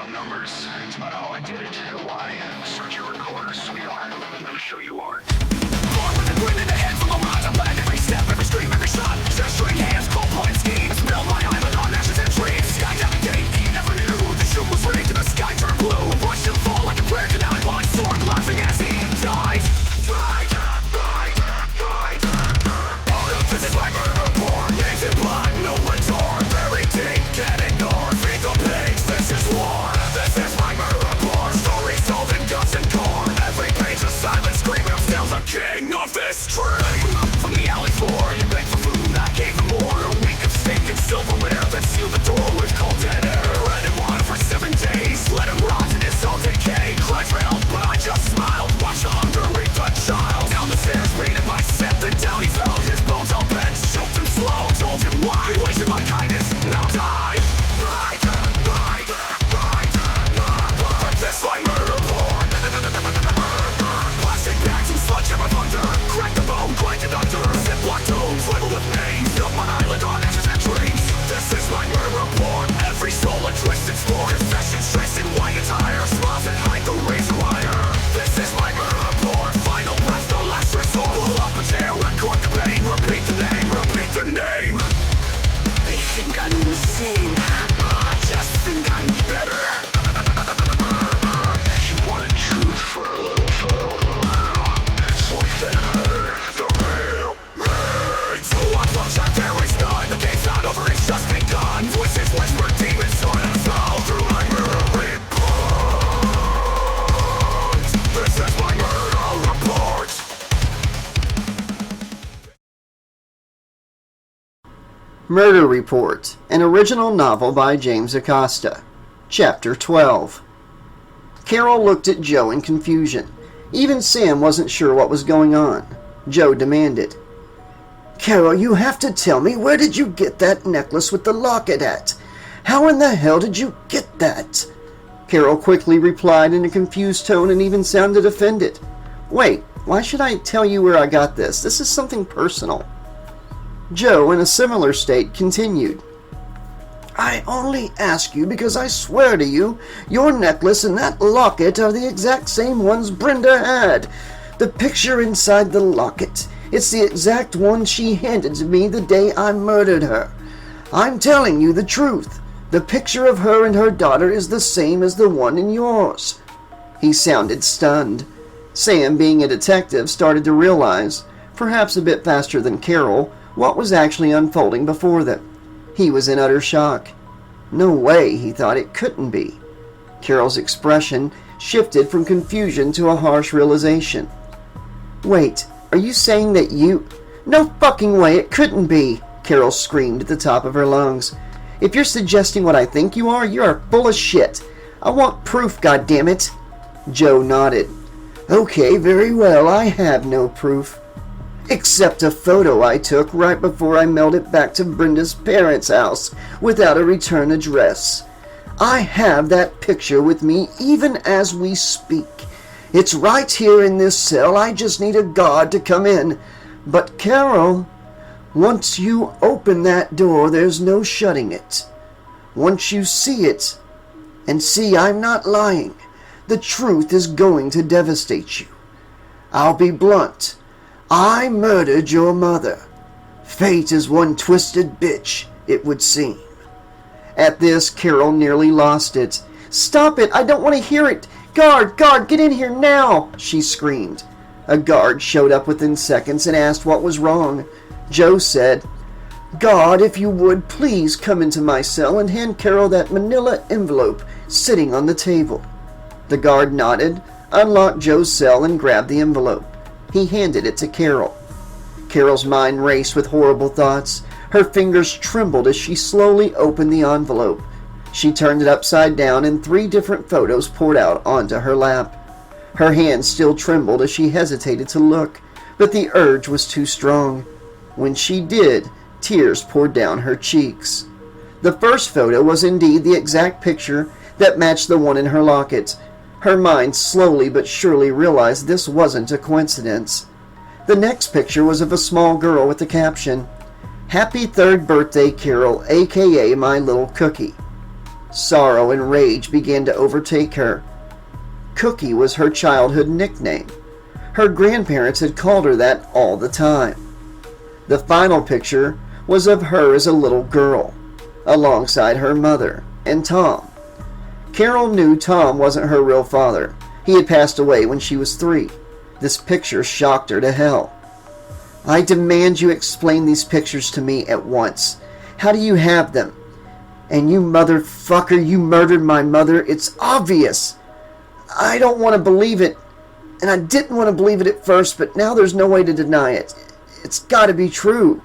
about numbers. It's about how I did it. Why? Search your recorder, sweetheart. I'm sure you are. Born with a grin in the head full of odds. I planned every step, every stream, every shot. String hands, cold point schemes. Build my island on ashes and dreams. Sky navigate, he never knew. The shoe was rigged and the sky turned blue. Watched him fall like a prayer to now one sword, laughing as he died. All of this is my murder born. Names in blood, no return. Very deep, can't ignore. Feed the pigs, this is war. This is my murder born. Stories told in guts and corn. Every page a silent scream of still the king of this dream. From the alley floor, you begged for food, I gave him more. A week of steak and silverware that sealed the door with cold dead air. Let him rot for 7 days, let him rot in his own decay. Clutch for help, but I just smiled. Watch the hunger reap the child. Down the stairs, raided my set, then down he fell. His bones all bent, choked him slow. Told him why, wasted my kindness, now die. This like murder porn. Plastic bags and sledgehammer thunder. Crack the bone, grind it under. Ziploc tones riddled with names. Built my island on ashes and dreams. This is my murder porn. Every soul a twisted spore. Confessions dressed in white attire. Smiles that hide the razor wire. This is my murder porn. Final breath, the last resort. Pull up a chair, record the pain. Repeat the name, repeat the name. They think I'm insane. I just think I'm better. You wanted truth for a little while. So then the real rage. So I watch out, there is none. The game's not over, it's just begun. Voices whisper, demons sort of fall through my murder report. This is my murder report. Murder Report, an original novel by James Acosta. Chapter 12. Carol looked at Joe in confusion. Even Sam wasn't sure what was going on. Joe demanded, "Carol, you have to tell me, where did you get that necklace with the locket at? How in the hell did you get that?" Carol quickly replied in a confused tone and even sounded offended. "Wait, why should I tell you where I got this? This is something personal." Joe, in a similar state, continued, "I only ask you because I swear to you, your necklace and that locket are the exact same ones Brenda had. The picture inside the locket, it's the exact one she handed to me the day I murdered her. I'm telling you the truth. The picture of her and her daughter is the same as the one in yours." He sounded stunned. Sam, being a detective, started to realize, perhaps a bit faster than Carol, what was actually unfolding before them. He was in utter shock. No way, he thought, it couldn't be. Carol's expression shifted from confusion to a harsh realization. "Wait, are you saying that you—" "No fucking way, it couldn't be!" Carol screamed at the top of her lungs. "If you're suggesting what I think you are full of shit. I want proof, goddammit!" Joe nodded. "Okay, very well, I have no proof. Except a photo I took right before I mailed it back to Brenda's parents' house without a return address. I have that picture with me even as we speak. It's right here in this cell. I just need a guard to come in. But Carol, once you open that door, there's no shutting it. Once you see it, and see, I'm not lying, the truth is going to devastate you. I'll be blunt. I murdered your mother. Fate is one twisted bitch, it would seem." At this, Carol nearly lost it. "Stop it! I don't want to hear it! Guard! Get in here now!" she screamed. A guard showed up within seconds and asked what was wrong. Joe said, "Guard, if you would, please come into my cell and hand Carol that manila envelope sitting on the table." The guard nodded, unlocked Joe's cell, and grabbed the envelope. He handed it to Carol. Carol's mind raced with horrible thoughts. Her fingers trembled as she slowly opened the envelope. She turned it upside down and 3 different photos poured out onto her lap. Her hands still trembled as she hesitated to look, but the urge was too strong. When she did, tears poured down her cheeks. The first photo was indeed the exact picture that matched the one in her locket. Her mind slowly but surely realized this wasn't a coincidence. The next picture was of a small girl with the caption, "Happy 3rd birthday, Carol, aka my little cookie." Sorrow and rage began to overtake her. Cookie was her childhood nickname. Her grandparents had called her that all the time. The final picture was of her as a little girl, alongside her mother and Tom. Carol knew Tom wasn't her real father. He had passed away when she was 3. This picture shocked her to hell. "I demand you explain these pictures to me at once. How do you have them? And you motherfucker, you murdered my mother. It's obvious. I don't want to believe it. And I didn't want to believe it at first, but now there's no way to deny it. It's got to be true.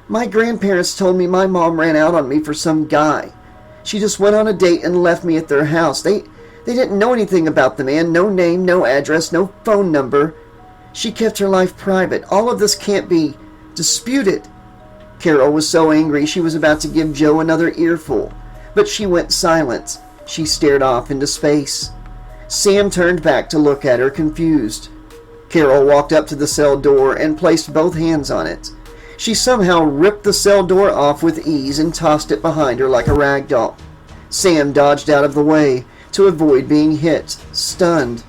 My grandparents told me my mom ran out on me for some guy. She just went on a date and left me at their house. They didn't know anything about the man. No name, no address, no phone number. She kept her life private. All of this can't be disputed." Carol was so angry she was about to give Joe another earful, but she went silent. She stared off into space. Sam turned back to look at her, confused. Carol walked up to the cell door and placed both hands on it. She somehow ripped the cell door off with ease and tossed it behind her like a rag doll. Sam dodged out of the way to avoid being hit, stunned.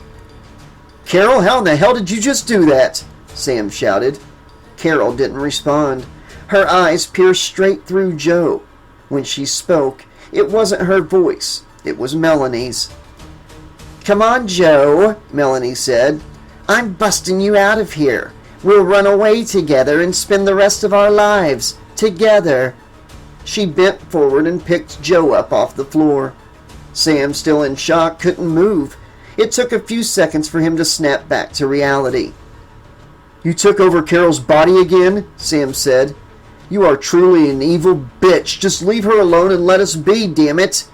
"Carol, how in the hell did you just do that?" Sam shouted. Carol didn't respond. Her eyes pierced straight through Joe. When she spoke, it wasn't her voice. It was Melanie's. "Come on, Joe," Melanie said. "I'm busting you out of here. We'll run away together and spend the rest of our lives together." She bent forward and picked Joe up off the floor. Sam, still in shock, couldn't move. It took a few seconds for him to snap back to reality. "You took over Carol's body again?" Sam said. "You are truly an evil bitch. Just leave her alone and let us be, damn it."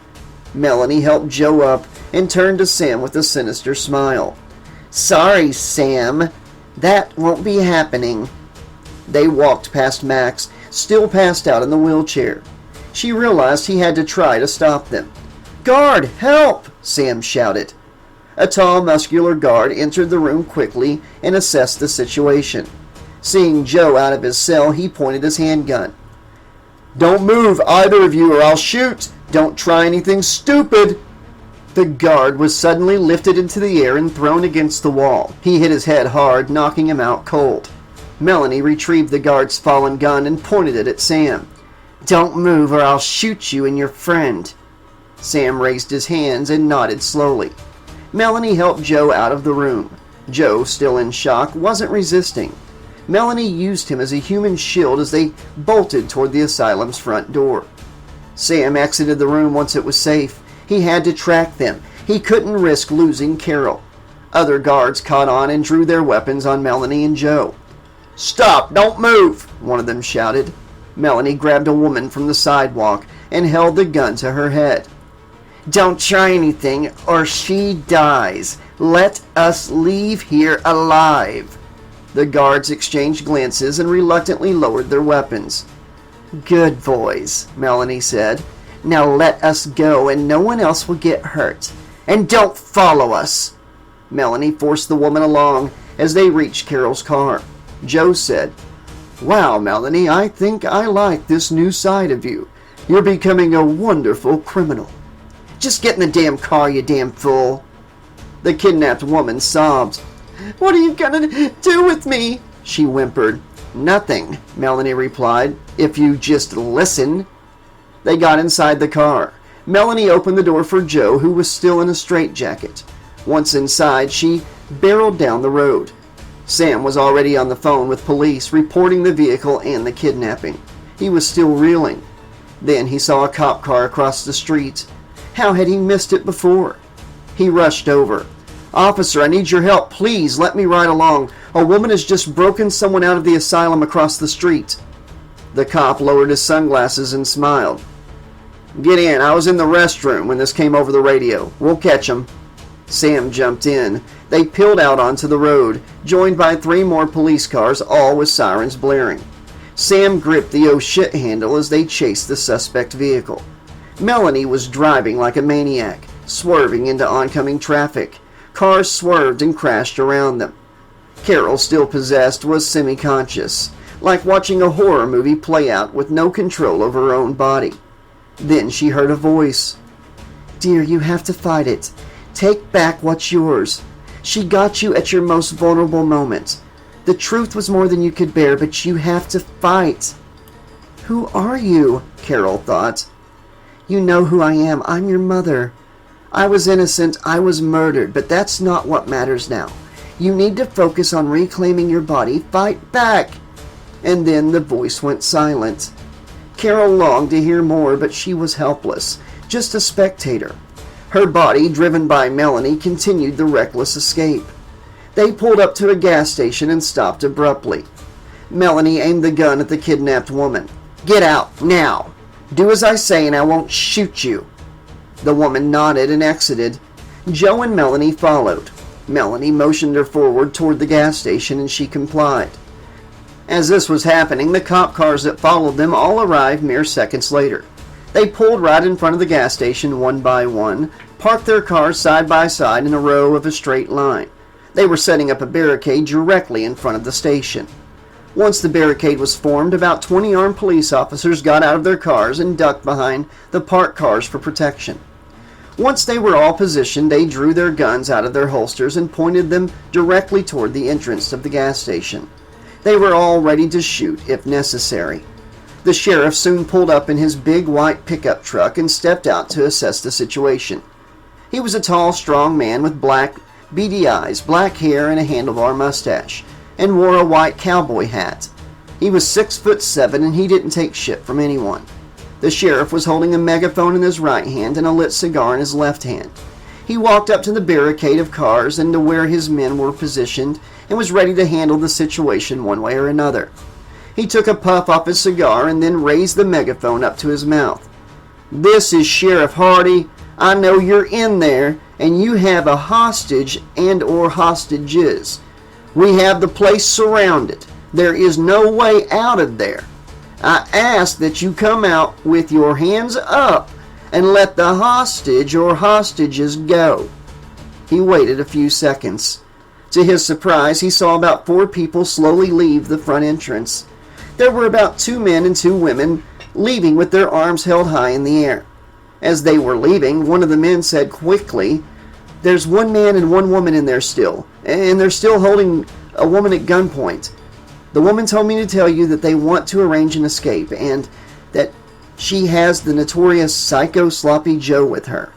Melanie helped Joe up and turned to Sam with a sinister smile. "Sorry, Sam. That won't be happening." They walked past Max, still passed out in the wheelchair. She realized he had to try to stop them. "Guard, help!" Sam shouted. A tall, muscular guard entered the room quickly and assessed the situation. Seeing Joe out of his cell, he pointed his handgun. "Don't move, either of you, or I'll shoot! Don't try anything stupid!" The guard was suddenly lifted into the air and thrown against the wall. He hit his head hard, knocking him out cold. Melanie retrieved the guard's fallen gun and pointed it at Sam. "Don't move or I'll shoot you and your friend." Sam raised his hands and nodded slowly. Melanie helped Joe out of the room. Joe, still in shock, wasn't resisting. Melanie used him as a human shield as they bolted toward the asylum's front door. Sam exited the room once it was safe. He had to track them. He couldn't risk losing Carol. Other guards caught on and drew their weapons on Melanie and Joe. "Stop! Don't move!" one of them shouted. Melanie grabbed a woman from the sidewalk and held the gun to her head. "Don't try anything or she dies. Let us leave here alive." The guards exchanged glances and reluctantly lowered their weapons. "Good boys," Melanie said. "Now let us go and no one else will get hurt. And don't follow us." Melanie forced the woman along as they reached Carol's car. Joe said, "Wow, Melanie, I think I like this new side of you. You're becoming a wonderful criminal." "Just get in the damn car, you damn fool." The kidnapped woman sobbed. "What are you gonna do with me?" she whimpered. "Nothing," Melanie replied, "if you just listen." They got inside the car. Melanie opened the door for Joe, who was still in a straitjacket. Once inside, she barreled down the road. Sam was already on the phone with police, reporting the vehicle and the kidnapping. He was still reeling. Then he saw a cop car across the street. How had he missed it before? He rushed over. "Officer, I need your help. Please, let me ride along. A woman has just broken someone out of the asylum across the street." The cop lowered his sunglasses and smiled. "Get in. I was in the restroom when this came over the radio. We'll catch him." Sam jumped in. They peeled out onto the road, joined by 3 more police cars, all with sirens blaring. Sam gripped the oh shit handle as they chased the suspect vehicle. Melanie was driving like a maniac, swerving into oncoming traffic. Cars swerved and crashed around them. Carol, still possessed, was semi-conscious, like watching a horror movie play out with no control over her own body. Then she heard a voice. dear, you have to fight it. Take back what's yours. She got you at your most vulnerable moment. The truth was more than you could bear, but you have to fight." "Who are you?" Carol thought. "You know who I am. I'm your mother. I was innocent. I was murdered, but that's not what matters now. You need to focus on reclaiming your body. Fight back." And then the voice went silent. Carol longed to hear more, but she was helpless, just a spectator. Her body, driven by Melanie, continued the reckless escape. They pulled up to a gas station and stopped abruptly. Melanie aimed the gun at the kidnapped woman. "Get out, now! Do as I say and I won't shoot you." The woman nodded and exited. Joe and Melanie followed. Melanie motioned her forward toward the gas station and she complied. As this was happening, the cop cars that followed them all arrived mere seconds later. They pulled right in front of the gas station one by one, parked their cars side by side in a row of a straight line. They were setting up a barricade directly in front of the station. Once the barricade was formed, about 20 armed police officers got out of their cars and ducked behind the parked cars for protection. Once they were all positioned, they drew their guns out of their holsters and pointed them directly toward the entrance of the gas station. They were all ready to shoot if necessary. The sheriff soon pulled up in his big white pickup truck and stepped out to assess the situation. He was a tall, strong man with black, beady eyes, black hair, and a handlebar mustache, and wore a white cowboy hat. He was 6'7" and he didn't take shit from anyone. The sheriff was holding a megaphone in his right hand and a lit cigar in his left hand. He walked up to the barricade of cars and to where his men were positioned and was ready to handle the situation one way or another. He took a puff off his cigar and then raised the megaphone up to his mouth. "This is Sheriff Hardy. I know you're in there and you have a hostage and or hostages. We have the place surrounded. There is no way out of there. I ask that you come out with your hands up and let the hostage or hostages go." He waited a few seconds. To his surprise, he saw about 4 people slowly leave the front entrance. There were about 2 men and 2 women leaving with their arms held high in the air. As they were leaving, one of the men said quickly, "There's 1 man and 1 woman in there still, and they're still holding a woman at gunpoint. The woman told me to tell you that they want to arrange an escape and that she has the notorious Psycho Sloppy Joe with her."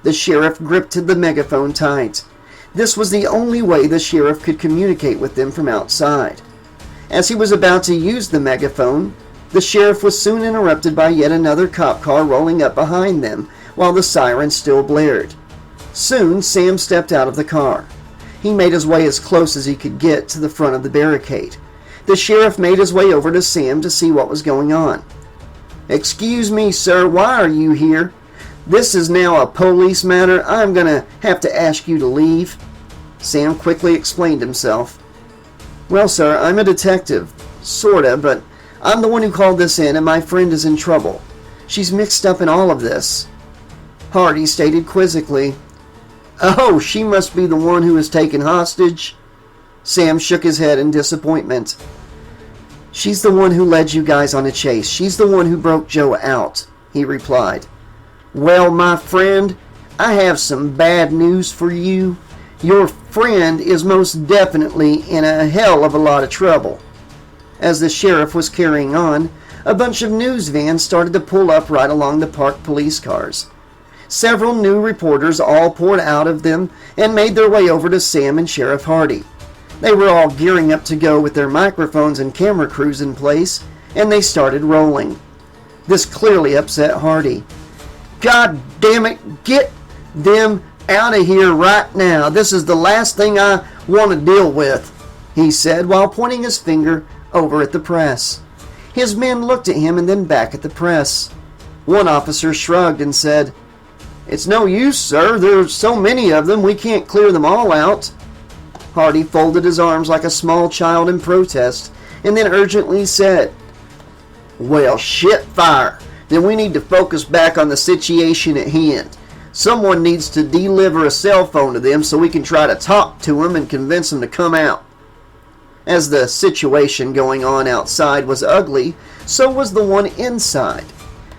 The sheriff gripped the megaphone tight. This was the only way the sheriff could communicate with them from outside. As he was about to use the megaphone, the sheriff was soon interrupted by yet another cop car rolling up behind them while the siren still blared. Soon, Sam stepped out of the car. He made his way as close as he could get to the front of the barricade. The sheriff made his way over to Sam to see what was going on. "Excuse me, sir, why are you here? This is now a police matter. I'm going to have to ask you to leave." Sam quickly explained himself. "Well, sir, I'm a detective. Sorta, but I'm the one who called this in and my friend is in trouble. She's mixed up in all of this." Hardy stated quizzically, "Oh, she must be the one who was taken hostage?" Sam shook his head in disappointment. "She's the one who led you guys on a chase. She's the one who broke Joe out," he replied. "Well, my friend, I have some bad news for you. Your friend is most definitely in a hell of a lot of trouble." As the sheriff was carrying on, a bunch of news vans started to pull up right along the parked police cars. Several new reporters all poured out of them and made their way over to Sam and Sheriff Hardy. They were all gearing up to go with their microphones and camera crews in place, and they started rolling. This clearly upset Hardy. "God damn it, get them out of here right now. This is the last thing I want to deal with," he said while pointing his finger over at the press. His men looked at him and then back at the press. One officer shrugged and said, "It's no use, sir. There's so many of them, we can't clear them all out." Hardy folded his arms like a small child in protest and then urgently said, "Well, shit fire. Then we need to focus back on the situation at hand. Someone needs to deliver a cell phone to them so we can try to talk to them and convince them to come out." As the situation going on outside was ugly, so was the one inside.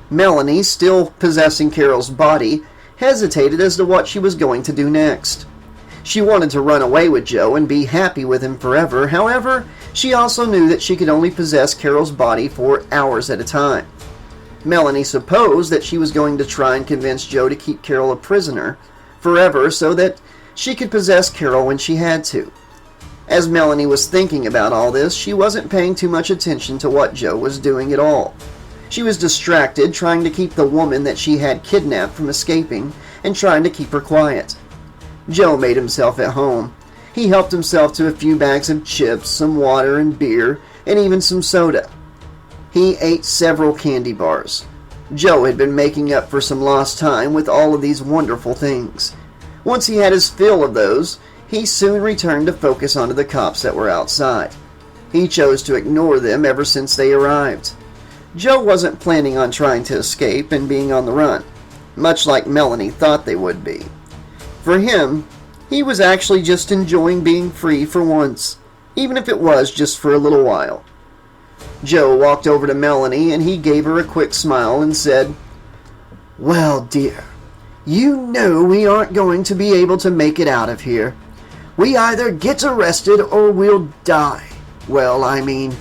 Melanie, still possessing Carol's body, hesitated as to what she was going to do next. She wanted to run away with Joe and be happy with him forever. However, she also knew that she could only possess Carol's body for hours at a time. Melanie supposed that she was going to try and convince Joe to keep Carol a prisoner forever so that she could possess Carol when she had to. As Melanie was thinking about all this, she wasn't paying too much attention to what Joe was doing at all. She was distracted trying to keep the woman that she had kidnapped from escaping and trying to keep her quiet. Joe made himself at home. He helped himself to a few bags of chips, some water and beer, and even some soda. He ate several candy bars. Joe had been making up for some lost time with all of these wonderful things. Once he had his fill of those, he soon returned to focus onto the cops that were outside. He chose to ignore them ever since they arrived. Joe wasn't planning on trying to escape and being on the run, much like Melanie thought they would be. For him, he was actually just enjoying being free for once, even if it was just for a little while. Joe walked over to Melanie and he gave her a quick smile and said, "Well, dear, you know we aren't going to be able to make it out of here. We either get arrested or we'll die. Well, I mean,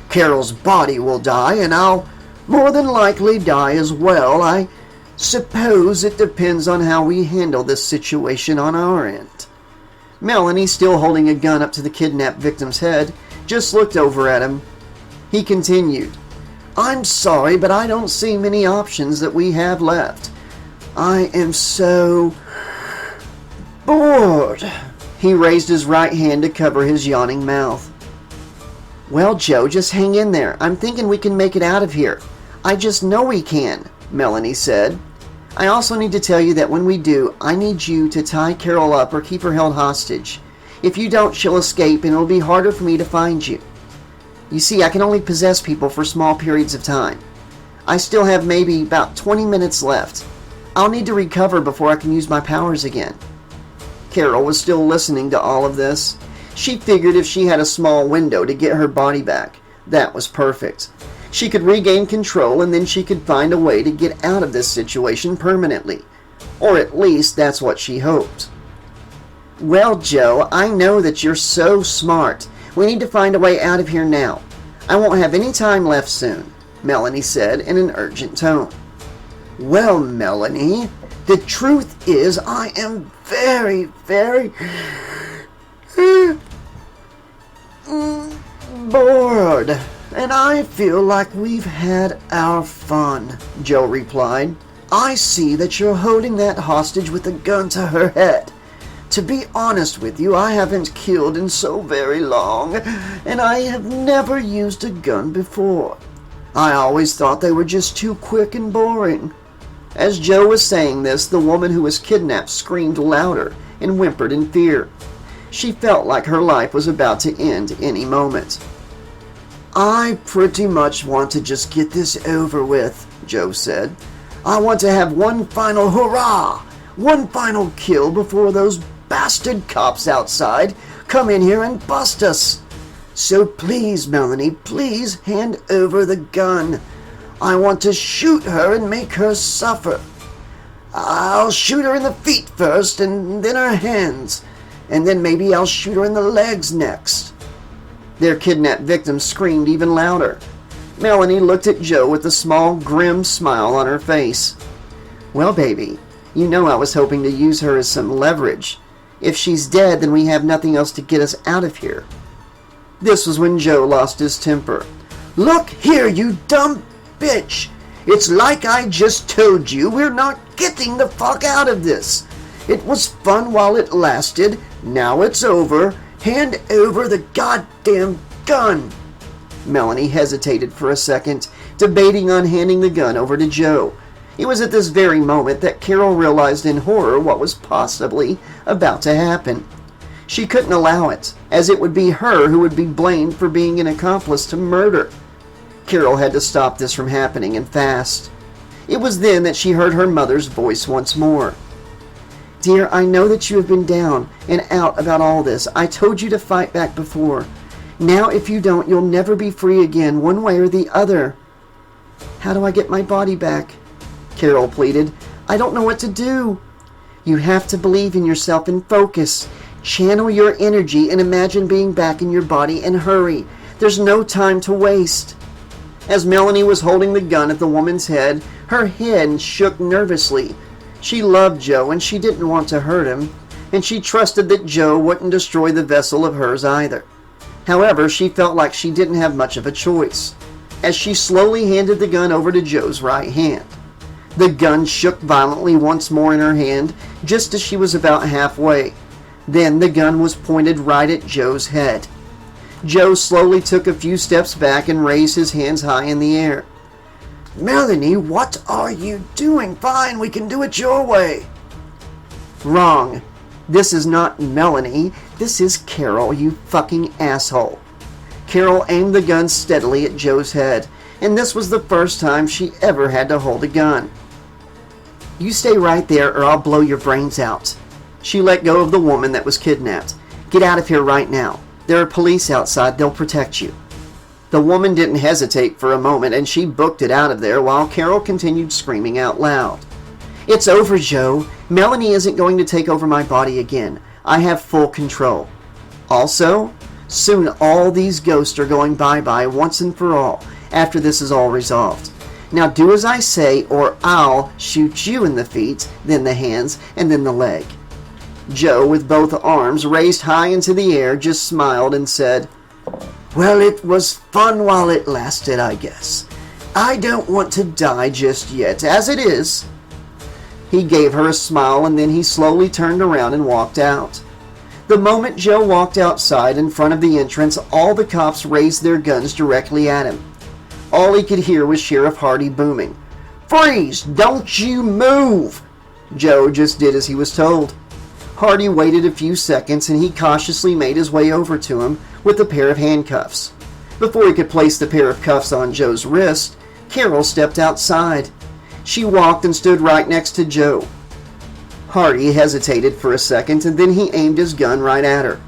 Carol's body will die and I'll more than likely die as well. I suppose it depends on how we handle this situation on our end." Melanie, still holding a gun up to the kidnapped victim's head, just looked over at him. He continued, "I'm sorry, but I don't see many options that we have left. I am so bored." He raised his right hand to cover his yawning mouth. "Well, Joe, just hang in there. I'm thinking we can make it out of here. I just know we can," Melanie said. "I also need to tell you that when we do, I need you to tie Carol up or keep her held hostage. If you don't, she'll escape and it'll be harder for me to find you. You see, I can only possess people for small periods of time. I still have maybe about 20 minutes left. I'll need to recover before I can use my powers again." Carol was still listening to all of this. She figured if she had a small window to get her body back, that was perfect. She could regain control and then she could find a way to get out of this situation permanently. Or at least that's what she hoped. "Well, Joe, I know that you're so smart. We need to find a way out of here now. I won't have any time left soon," Melanie said in an urgent tone. "Well, Melanie, the truth is I am very, very bored, and I feel like we've had our fun," Joe replied. "I see that you're holding that hostage with a gun to her head. To be honest with you, I haven't killed in so very long, and I have never used a gun before. I always thought they were just too quick and boring." As Joe was saying this, the woman who was kidnapped screamed louder and whimpered in fear. She felt like her life was about to end any moment. "I pretty much want to just get this over with," Joe said. "I want to have one final hurrah, one final kill before those bastard cops outside come in here and bust us. So please, Melanie, please hand over the gun. I want to shoot her and make her suffer. I'll shoot her in the feet first and then her hands, and then maybe I'll shoot her in the legs next." Their kidnapped victim screamed even louder. Melanie looked at Joe with a small, grim smile on her face. "Well, baby, you know I was hoping to use her as some leverage. If she's dead, then we have nothing else to get us out of here." This was when Joe lost his temper. "Look here, you dumb bitch! It's like I just told you, we're not getting the fuck out of this. It was fun while it lasted. Now it's over. Hand over the goddamn gun." Melanie hesitated for a second, debating on handing the gun over to Joe. It was at this very moment that Carol realized in horror what was possibly about to happen. She couldn't allow it, as it would be her who would be blamed for being an accomplice to murder. Carol had to stop this from happening, and fast. It was then that she heard her mother's voice once more. "Dear, I know that you have been down and out about all this. I told you to fight back before. Now if you don't, you'll never be free again, one way or the other." "How do I get my body back?" Carol pleaded. "I don't know what to do." You have to believe in yourself and focus. Channel your energy and imagine being back in your body and hurry. There's no time to waste. As Melanie was holding the gun at the woman's head, her hand shook nervously. She loved Joe and she didn't want to hurt him, and she trusted that Joe wouldn't destroy the vessel of hers either. However, she felt like she didn't have much of a choice, as she slowly handed the gun over to Joe's right hand. The gun shook violently once more in her hand, just as she was about halfway. Then the gun was pointed right at Joe's head. Joe slowly took a few steps back and raised his hands high in the air. "Melanie, what are you doing? Fine, we can do it your way." "Wrong. This is not Melanie. This is Carol, you fucking asshole." Carol aimed the gun steadily at Joe's head, and this was the first time she ever had to hold a gun. "You stay right there or I'll blow your brains out." She let go of the woman that was kidnapped. "Get out of here right now. There are police outside. They'll protect you." The woman didn't hesitate for a moment, and she booked it out of there while Carol continued screaming out loud. "It's over, Joe. Melanie isn't going to take over my body again. I have full control. Also, soon all these ghosts are going bye-bye once and for all after this is all resolved. Now do as I say or I'll shoot you in the feet, then the hands, and then the leg." Joe, with both arms raised high into the air, just smiled and said, "Well, it was fun while it lasted, I guess. I don't want to die just yet, as it is." He gave her a smile and then he slowly turned around and walked out. The moment Joe walked outside in front of the entrance, all the cops raised their guns directly at him. All he could hear was Sheriff Hardy booming, "Freeze! Don't you move!" Joe just did as he was told. Hardy waited a few seconds and he cautiously made his way over to him with a pair of handcuffs. Before he could place the pair of cuffs on Joe's wrist, Carol stepped outside. She walked and stood right next to Joe. Hardy hesitated for a second and then he aimed his gun right at her.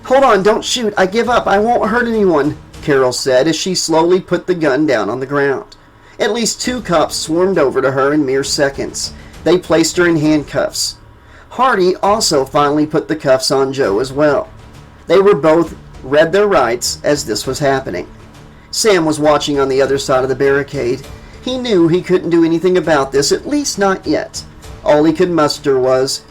"Hold on, don't shoot. I give up. I won't hurt anyone," Carol said as she slowly put the gun down on the ground. At least 2 cops swarmed over to her in mere seconds. They placed her in handcuffs. Hardy also finally put the cuffs on Joe as well. They were both read their rights as this was happening. Sam was watching on the other side of the barricade. He knew he couldn't do anything about this, at least not yet. All he could muster was,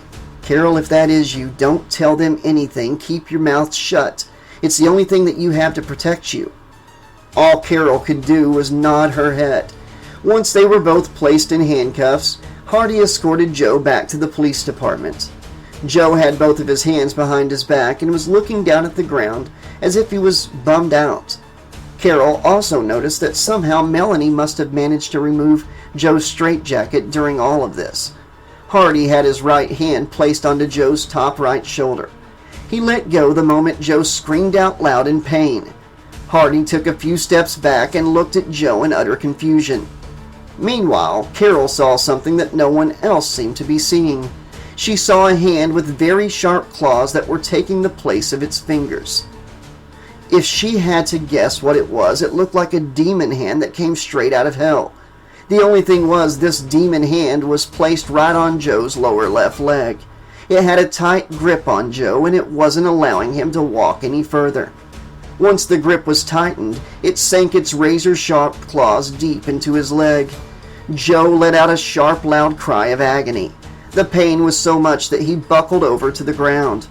"Carol, if that is you, don't tell them anything. Keep your mouth shut. It's the only thing that you have to protect you." All Carol could do was nod her head. Once they were both placed in handcuffs, Hardy escorted Joe back to the police department. Joe had both of his hands behind his back and was looking down at the ground as if he was bummed out. Carol also noticed that somehow Melanie must have managed to remove Joe's straitjacket during all of this. Hardy had his right hand placed onto Joe's top right shoulder. He let go the moment Joe screamed out loud in pain. Hardy took a few steps back and looked at Joe in utter confusion. Meanwhile, Carol saw something that no one else seemed to be seeing. She saw a hand with very sharp claws that were taking the place of its fingers. If she had to guess what it was, it looked like a demon hand that came straight out of hell. The only thing was, this demon hand was placed right on Joe's lower left leg. It had a tight grip on Joe, and it wasn't allowing him to walk any further. Once the grip was tightened, it sank its razor-sharp claws deep into his leg. Joe let out a sharp, loud cry of agony. The pain was so much that he buckled over to the ground.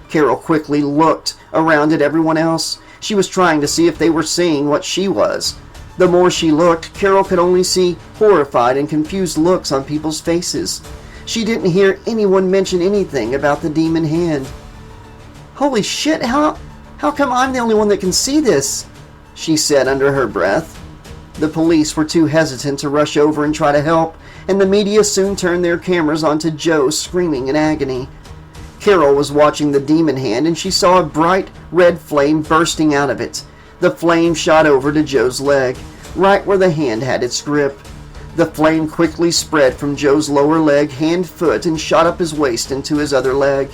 Carol quickly looked around at everyone else. She was trying to see if they were seeing what she was. The more she looked, Carol could only see horrified and confused looks on people's faces. She didn't hear anyone mention anything about the demon hand. "Holy shit, how come I'm the only one that can see this?" she said under her breath. The police were too hesitant to rush over and try to help, and the media soon turned their cameras onto Joe screaming in agony. Carol was watching the demon hand and she saw a bright red flame bursting out of it. The flame shot over to Joe's leg, right where the hand had its grip. The flame quickly spread from Joe's lower leg, hand, foot, and shot up his waist into his other leg.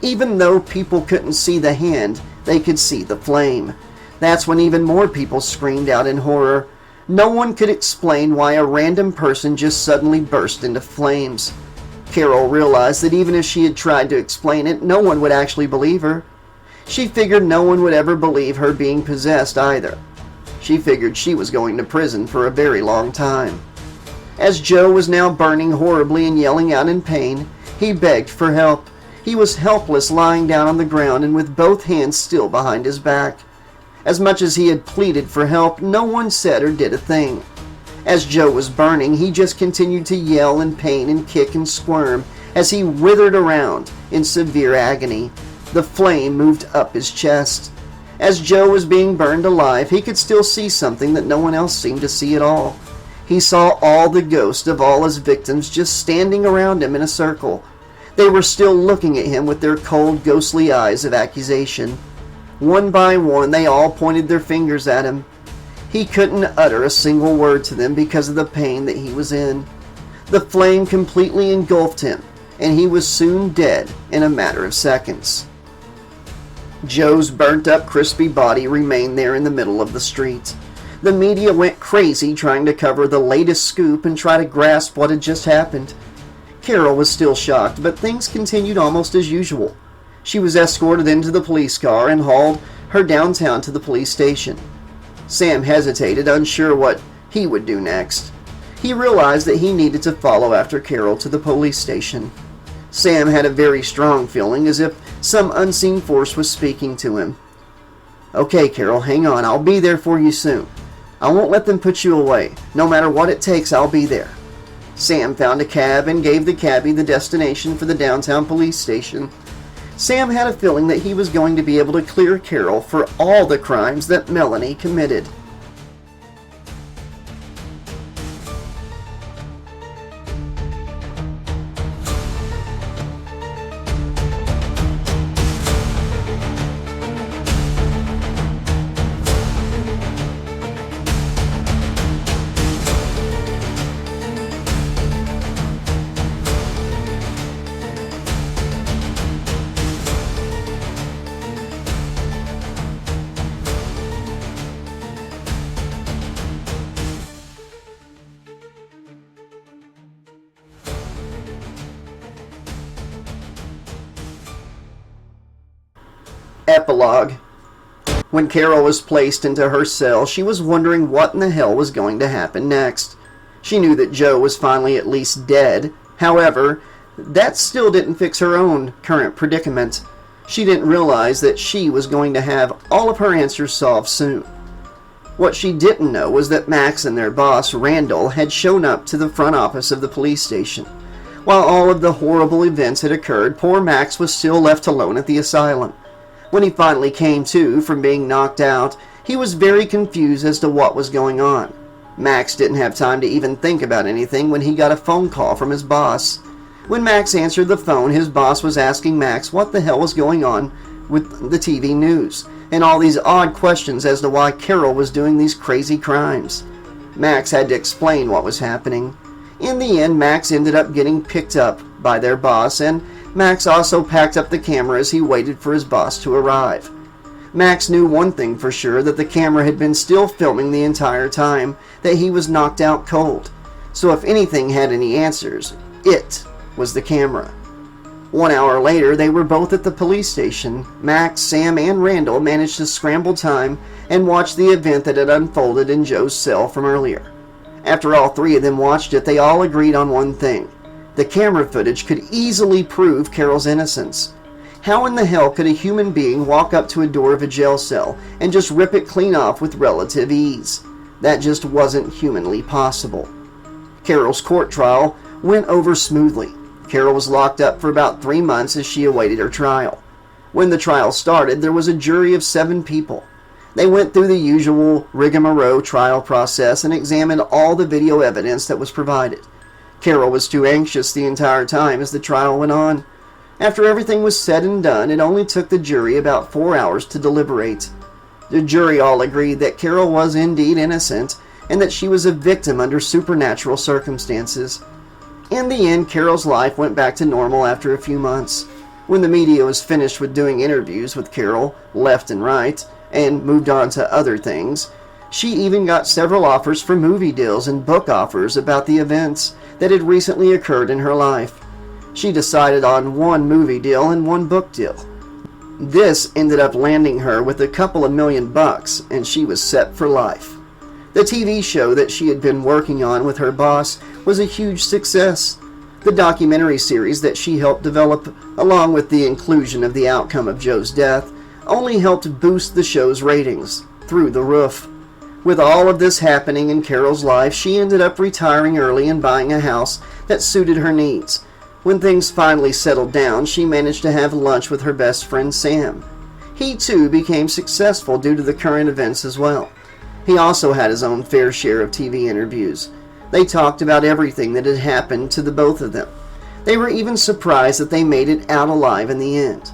Even though people couldn't see the hand, they could see the flame. That's when even more people screamed out in horror. No one could explain why a random person just suddenly burst into flames. Carol realized that even if she had tried to explain it, no one would actually believe her. She figured no one would ever believe her being possessed either. She figured she was going to prison for a very long time. As Joe was now burning horribly and yelling out in pain, he begged for help. He was helpless, lying down on the ground and with both hands still behind his back. As much as he had pleaded for help, no one said or did a thing. As Joe was burning, he just continued to yell in pain and kick and squirm as he writhed around in severe agony. The flame moved up his chest. As Joe was being burned alive, he could still see something that no one else seemed to see at all. He saw all the ghosts of all his victims just standing around him in a circle. They were still looking at him with their cold, ghostly eyes of accusation. One by one, they all pointed their fingers at him. He couldn't utter a single word to them because of the pain that he was in. The flame completely engulfed him, and he was soon dead in a matter of seconds. Joe's burnt-up, crispy body remained there in the middle of the street. The media went crazy trying to cover the latest scoop and try to grasp what had just happened. Carol was still shocked, but things continued almost as usual. She was escorted into the police car and hauled her downtown to the police station. Sam hesitated, unsure what he would do next. He realized that he needed to follow after Carol to the police station. Sam had a very strong feeling, as if some unseen force was speaking to him. "Okay, Carol, hang on. I'll be there for you soon. I won't let them put you away. No matter what it takes, I'll be there." Sam found a cab and gave the cabbie the destination for the downtown police station. Sam had a feeling that he was going to be able to clear Carol for all the crimes that Melanie committed. Epilog. When Carol was placed into her cell, she was wondering what in the hell was going to happen next. She knew that Joe was finally at least dead. However, that still didn't fix her own current predicament. She didn't realize that she was going to have all of her answers solved soon. What she didn't know was that Max and their boss, Randall, had shown up to the front office of the police station. While all of the horrible events had occurred, poor Max was still left alone at the asylum. When he finally came to from being knocked out, he was very confused as to what was going on. Max didn't have time to even think about anything when he got a phone call from his boss. When Max answered the phone, his boss was asking Max what the hell was going on with the TV news, and all these odd questions as to why Carol was doing these crazy crimes. Max had to explain what was happening. In the end, Max ended up getting picked up by their boss, and Max also packed up the camera as he waited for his boss to arrive. Max knew one thing for sure, that the camera had been still filming the entire time that he was knocked out cold. So if anything had any answers, it was the camera. 1 hour later, they were both at the police station. Max, Sam, and Randall managed to scramble time and watch the event that had unfolded in Joe's cell from earlier. After all three of them watched it, they all agreed on one thing. The camera footage could easily prove Carol's innocence. How in the hell could a human being walk up to a door of a jail cell and just rip it clean off with relative ease? That just wasn't humanly possible. Carol's court trial went over smoothly. Carol was locked up for about 3 months as she awaited her trial. When the trial started, there was a jury of 7 people. They went through the usual rigmarole trial process and examined all the video evidence that was provided. Carol was too anxious the entire time as the trial went on. After everything was said and done, it only took the jury about 4 hours to deliberate. The jury all agreed that Carol was indeed innocent and that she was a victim under supernatural circumstances. In the end, Carol's life went back to normal after a few months. When the media was finished with doing interviews with Carol, left and right, and moved on to other things, she even got several offers for movie deals and book offers about the events that had recently occurred in her life. She decided on one movie deal and one book deal. This ended up landing her with a couple of $1,000,000, and she was set for life. The TV show that she had been working on with her boss was a huge success. The documentary series that she helped develop, along with the inclusion of the outcome of Joe's death, only helped boost the show's ratings through the roof. With all of this happening in Carol's life, she ended up retiring early and buying a house that suited her needs. When things finally settled down, she managed to have lunch with her best friend Sam. He too became successful due to the current events as well. He also had his own fair share of TV interviews. They talked about everything that had happened to the both of them. They were even surprised that they made it out alive in the end.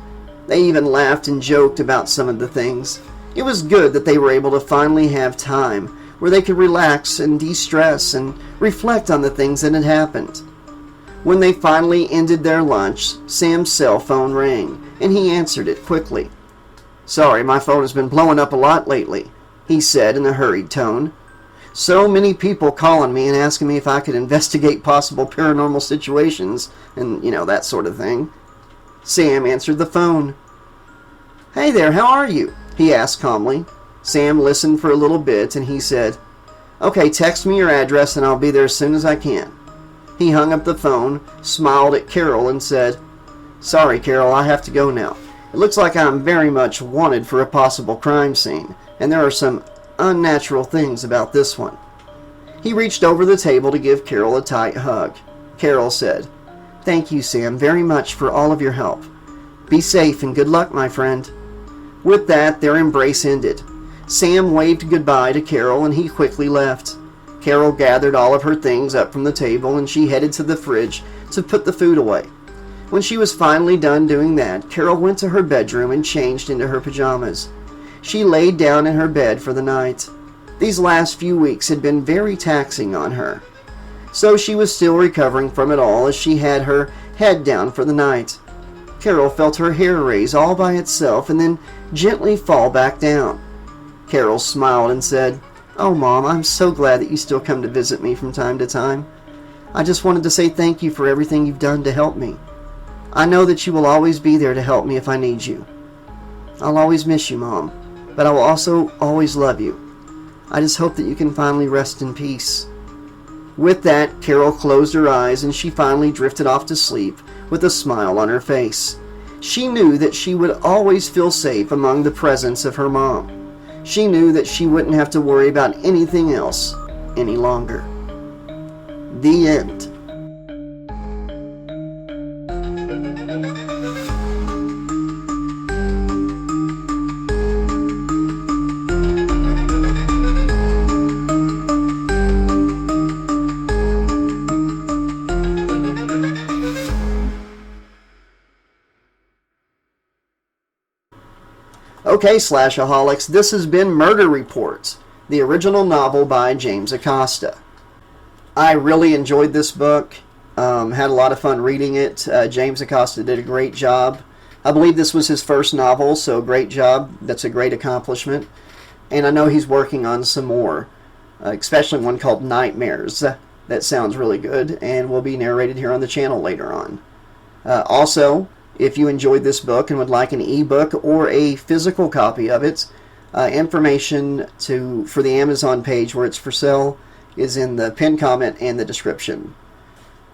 They even laughed and joked about some of the things. It was good that they were able to finally have time where they could relax and de-stress and reflect on the things that had happened. When they finally ended their lunch, Sam's cell phone rang, and he answered it quickly. "Sorry, my phone has been blowing up a lot lately," he said in a hurried tone. "So many people calling me and asking me if I could investigate possible paranormal situations and, that sort of thing." Sam answered the phone. "Hey there, how are you?" he asked calmly. Sam listened for a little bit and he said, "Okay, text me your address and I'll be there as soon as I can." He hung up the phone, smiled at Carol and said, "Sorry, Carol, I have to go now. It looks like I'm very much wanted for a possible crime scene, and there are some unnatural things about this one." He reached over the table to give Carol a tight hug. Carol said, "Thank you, Sam, very much for all of your help. Be safe and good luck, my friend." With that, their embrace ended. Sam waved goodbye to Carol and he quickly left. Carol gathered all of her things up from the table and she headed to the fridge to put the food away. When she was finally done doing that, Carol went to her bedroom and changed into her pajamas. She laid down in her bed for the night. These last few weeks had been very taxing on her. So she was still recovering from it all as she had her head down for the night. Carol felt her hair raise all by itself and then gently fall back down. Carol smiled and said, "Oh, Mom, I'm so glad that you still come to visit me from time to time. I just wanted to say thank you for everything you've done to help me. I know that you will always be there to help me if I need you. I'll always miss you, Mom, but I will also always love you. I just hope that you can finally rest in peace." With that, Carol closed her eyes and she finally drifted off to sleep with a smile on her face. She knew that she would always feel safe among the presence of her mom. She knew that she wouldn't have to worry about anything else any longer. The end. Okay, Slash-a-Holics, this has been Murder Reports, the original novel by James Acosta. I really enjoyed this book, had a lot of fun reading it. James Acosta did a great job. I believe this was his first novel, so great job. That's a great accomplishment. And I know he's working on some more, especially one called Nightmares. That sounds really good and will be narrated here on the channel later on. Also, if you enjoyed this book and would like an ebook or a physical copy of it, information for the Amazon page where it's for sale is in the pinned comment and the description.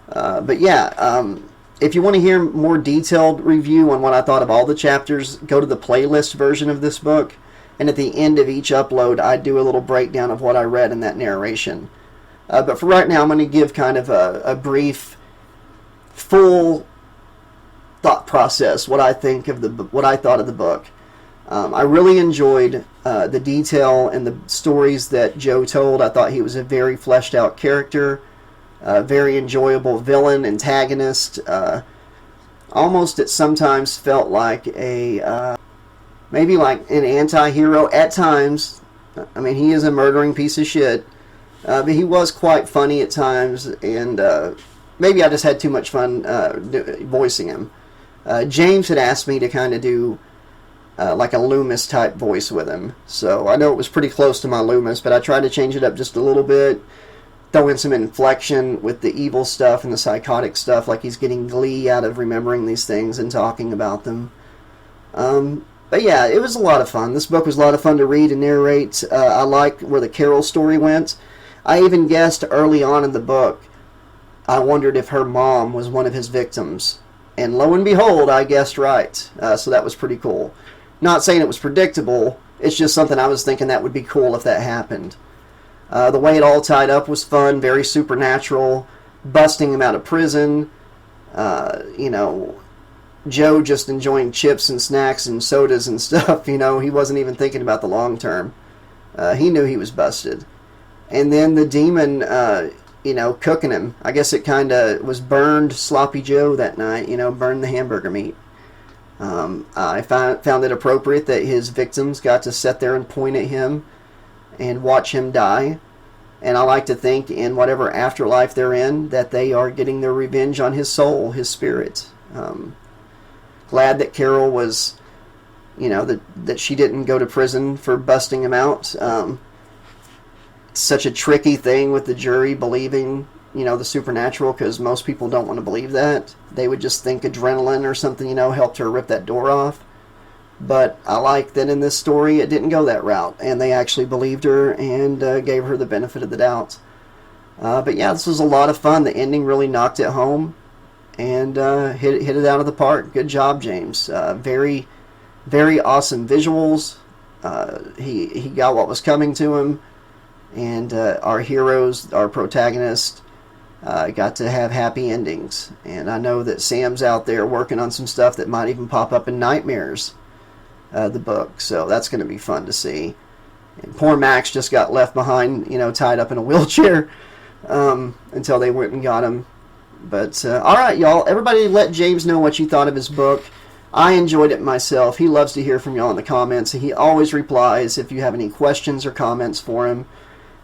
But yeah, if you want to hear more detailed review on what I thought of all the chapters, go to the playlist version of this book. And at the end of each upload, I do a little breakdown of what I read in that narration. But for right now, I'm going to give kind of a brief, full thought process, what I thought of the book. I really enjoyed the detail and the stories that Joe told. I thought he was a very fleshed out character, very enjoyable villain, antagonist. Almost it sometimes felt like maybe like an anti-hero at times. I mean, he is a murdering piece of shit, but he was quite funny at times, and maybe I just had too much fun voicing him. James had asked me to kind of do like a Loomis type voice with him, so I know it was pretty close to my Loomis, but I tried to change it up just a little bit. throw in some inflection with the evil stuff and the psychotic stuff, like he's getting glee out of remembering these things and talking about them. But yeah, it was a lot of fun. This book was a lot of fun to read and narrate. I like where the Carol story went. I even guessed early on in the book, I wondered if her mom was one of his victims. And lo and behold, I guessed right. So that was pretty cool. Not saying it was predictable. It's just something I was thinking that would be cool if that happened. The way it all tied up was fun, very supernatural. Busting him out of prison. Joe just enjoying chips and snacks and sodas and stuff. He wasn't even thinking about the long term. He knew he was busted. And then the demon, cooking him. I guess it kind of was burned Sloppy Joe that night, burned the hamburger meat. I found it appropriate that his victims got to sit there and point at him and watch him die. And I like to think in whatever afterlife they're in that they are getting their revenge on his soul, his spirit. Glad that Carol was, that she didn't go to prison for busting him out. It's such a tricky thing with the jury believing, the supernatural, because most people don't want to believe that. They would just think adrenaline or something, helped her rip that door off. But I like that in this story it didn't go that route, and they actually believed her and gave her the benefit of the doubt. But yeah, this was a lot of fun. The ending really knocked it home and hit it out of the park. Good job, James. Very, very awesome visuals. He got what was coming to him, and our heroes, our protagonists, got to have happy endings. And I know that Sam's out there working on some stuff that might even pop up in Nightmares, the book. So that's going to be fun to see. And poor Max just got left behind, tied up in a wheelchair until they went and got him. But all right, y'all. Everybody let James know what you thought of his book. I enjoyed it myself. He loves to hear from y'all in the comments. He always replies if you have any questions or comments for him.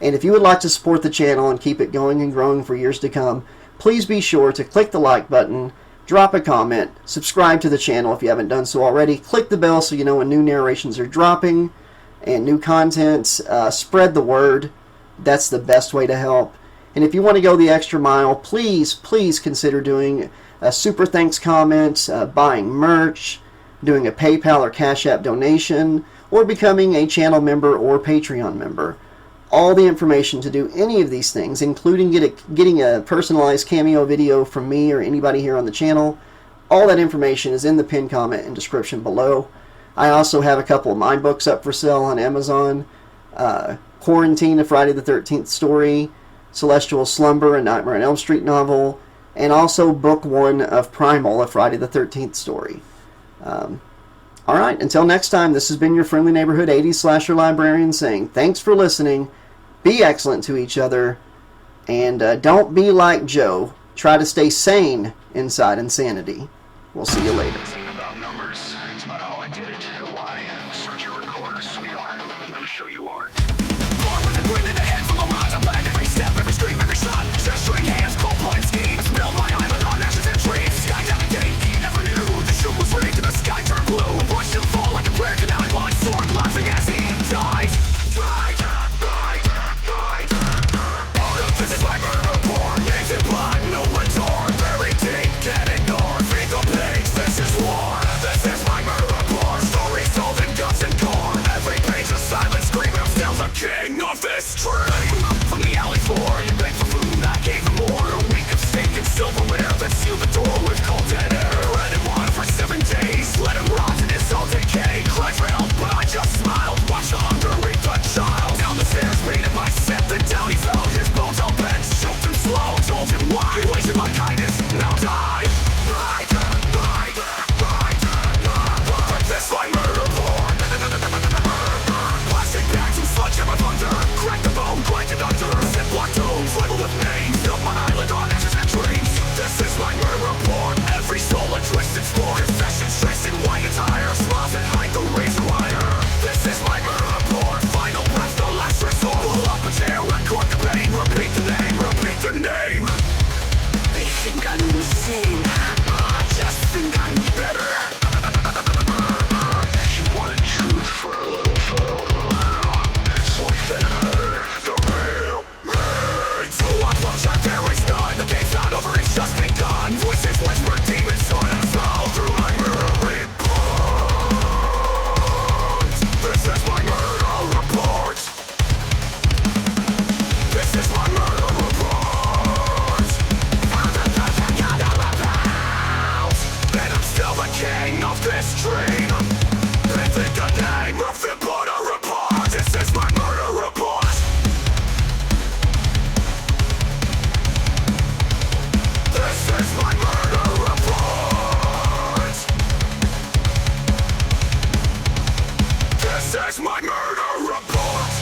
And if you would like to support the channel and keep it going and growing for years to come, please be sure to click the like button, drop a comment, subscribe to the channel if you haven't done so already, click the bell so you know when new narrations are dropping and new content. Spread the word. That's the best way to help. And if you want to go the extra mile, please consider doing a super thanks comment, buying merch, doing a PayPal or Cash App donation, or becoming a channel member or Patreon member. All the information to do any of these things, including getting a personalized cameo video from me or anybody here on the channel, all that information is in the pinned comment and description below. I also have a couple of my books up for sale on Amazon. Quarantine, a Friday the 13th story, Celestial Slumber, a Nightmare on Elm Street novel, and also Book 1 of Primal, a Friday the 13th story. Alright, until next time, this has been your friendly neighborhood 80s slasher librarian saying thanks for listening, be excellent to each other, and don't be like Joe. Try to stay sane inside insanity. We'll see you later. About numbers, it's not how I did it. Why? Search your recorder, sweetheart. I'm sure you are. Born with a grin in the head from a rod. I planned every step, every stream, every shot. Gesturing hands, cold blood schemes. Build my island on ashes and trees. Sky down gate, he never knew. The shoe was rigged and the sky turned blue. Watched him fall like a prayer canal. I launched sword, laughing as he died. All of this is like murder porn. Names in blood, no one's torn. Very deep, can't ignore. Read the page, this is war. This is my murder porn. Stories told in guts and gore. Every page a silent scream of still this dream. They think a name of the murder report. This is my murder report. This is my murder report. This is my murder report.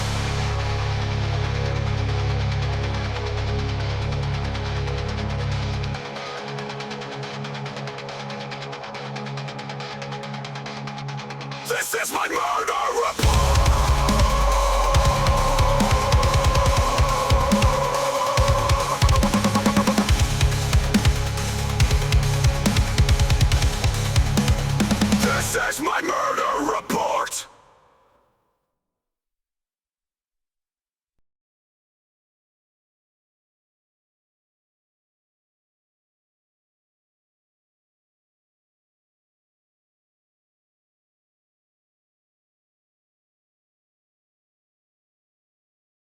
This is my murder report. This is my murder report.